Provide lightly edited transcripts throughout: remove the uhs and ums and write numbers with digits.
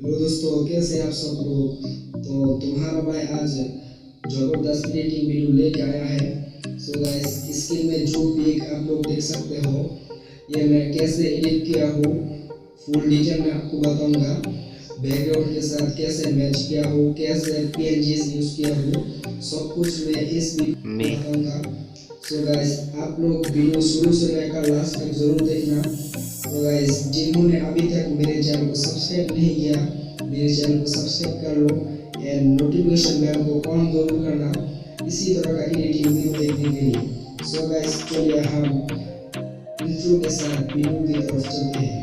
Hello दोस्तों, कैसे हैं आप सब लोग। तो तुम्हारा भाई आज जबरदस्त एडिटिंग वीडियो लेके आया है। सो गाइस, स्क्रीन में जो पिक आप लोग देख सकते हो, ये मैं कैसे एडिट किया हूँ फुल डिटेल में आपको बताऊंगा। बैकग्राउंड के साथ कैसे मैच किया हूँ, कैसे पीएनजीज यूज किया हूँ, सब कुछ मैं इस वीडियो में बताऊंगा। सो गाइस, आप लोग वीडियो शुरू से लेकर लास्ट तक जरूर देखना। तो गाइस, जिन्होंने अभी तक मेरे चैनल को सब्सक्राइब नहीं किया, मेरे चैनल को सब्सक्राइब कर लो एंड नोटिफिकेशन बेल को ऑन जरूर करना इसी तरह का एडिटिंग वीडियो देखने के लिए। सो गाइस, चलिए हम इंट्रो के साथ वीडियो की तरफ चलते हैं।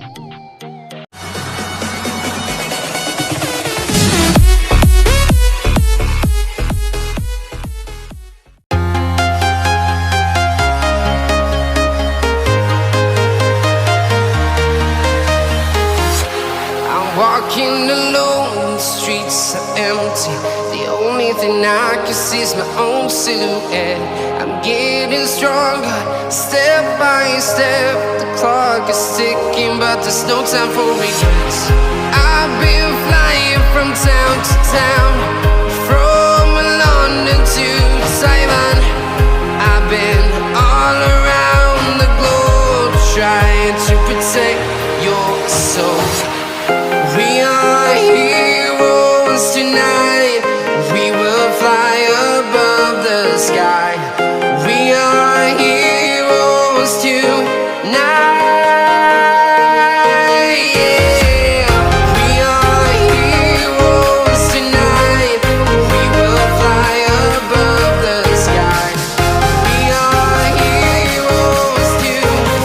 Walking alone, the streets are empty. The only thing I can see is my own silhouette. I'm getting stronger, step by step. The clock is ticking, but there's no time for regrets. I've been flying from town to town, from London to Taiwan. I've been all around the globe, trying to protect your soul. We are heroes tonight. We will fly above the sky. We are heroes tonight. Yeah. We are heroes tonight. We will fly above the sky. We are heroes tonight.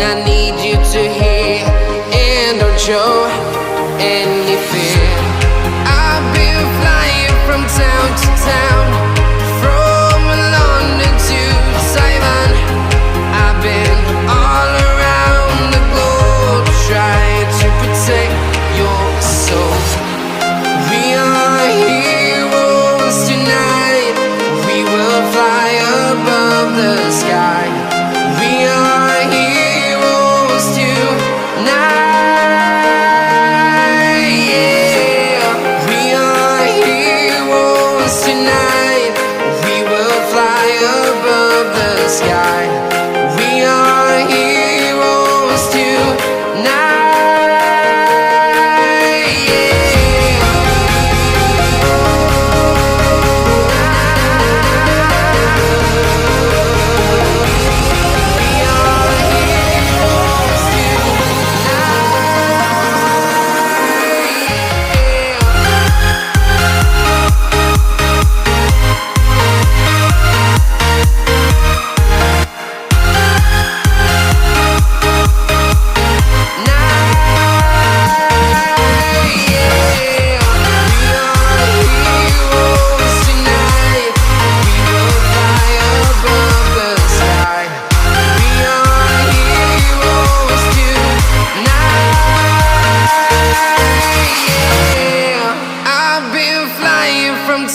I need you to hear and don't show any fear. I've been flying from town to town, from London to Taiwan. I've been all around the globe, trying to protect your soul. We are heroes tonight. We will fly above the sky. We are heroes tonight. Yeah. We are heroes tonight. We will fly above the sky. We are heroes tonight.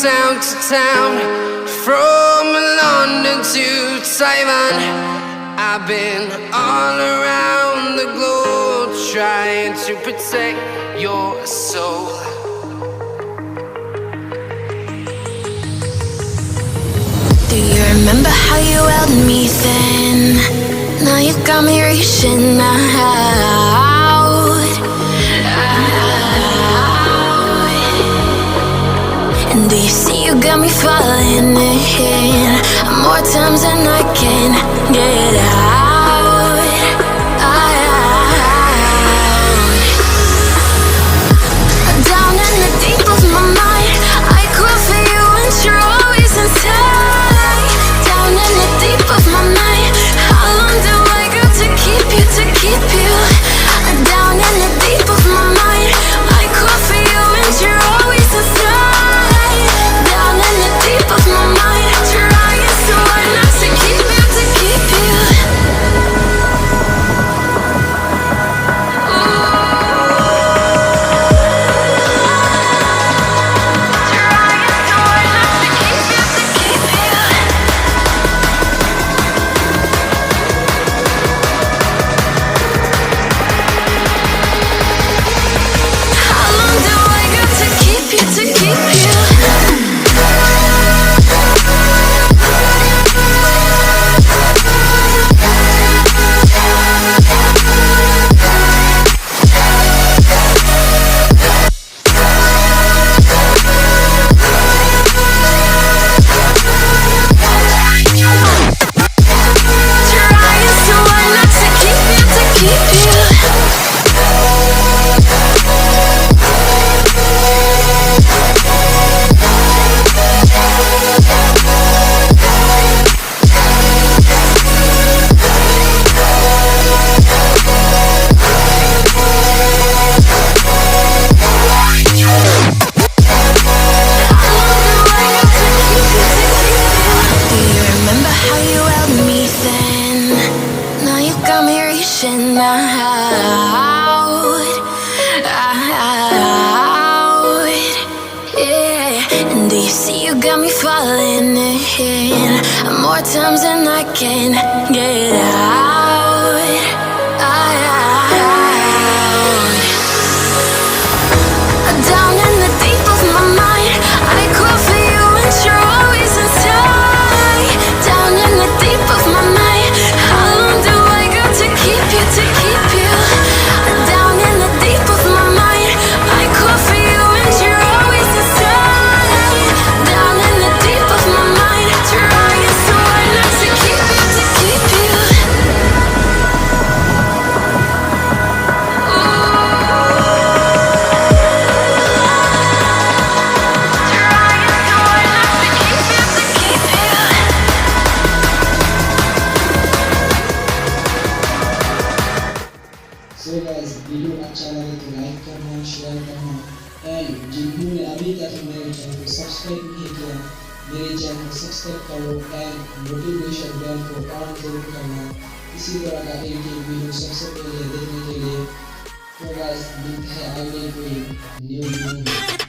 Town to town, from London to Taiwan. I've been all around the globe, trying to protect your soul. Do you remember how you held me then? Now you got me reaching out. And do you see you got me falling in more times than I can get out. Down in the deep of my mind, I call for you and you're always inside. Down in the deep of my mind, how long do I got to keep you, to keep you? Down in the deep of my mind, I call for you and you're always inside. got me falling in more times than I can get out. Down in the deep of my mind, I call for you and you're always inside. Down in the deep of my mind, how long do I got to keep you, to keep you? Down in the deep of my mind, I call for you and you're always inside. Down in the deep of my mind, trying so hard not to keep you, to keep you. So guys video अच्छा लगे तो like करना, share करना and जिन्होंने अभी तक मेरे channel को सब्सक्राइब नहीं किया मेरे चैनल को सब्सक्राइब करो एंड नोटिफिकेशन बेल को ऑन जरूर करना इसी तरह का एक वीडियो सबसे पहले देखने के लिए। तो गाइस मिलते हैं अगले कोई न्यू वीडियो में।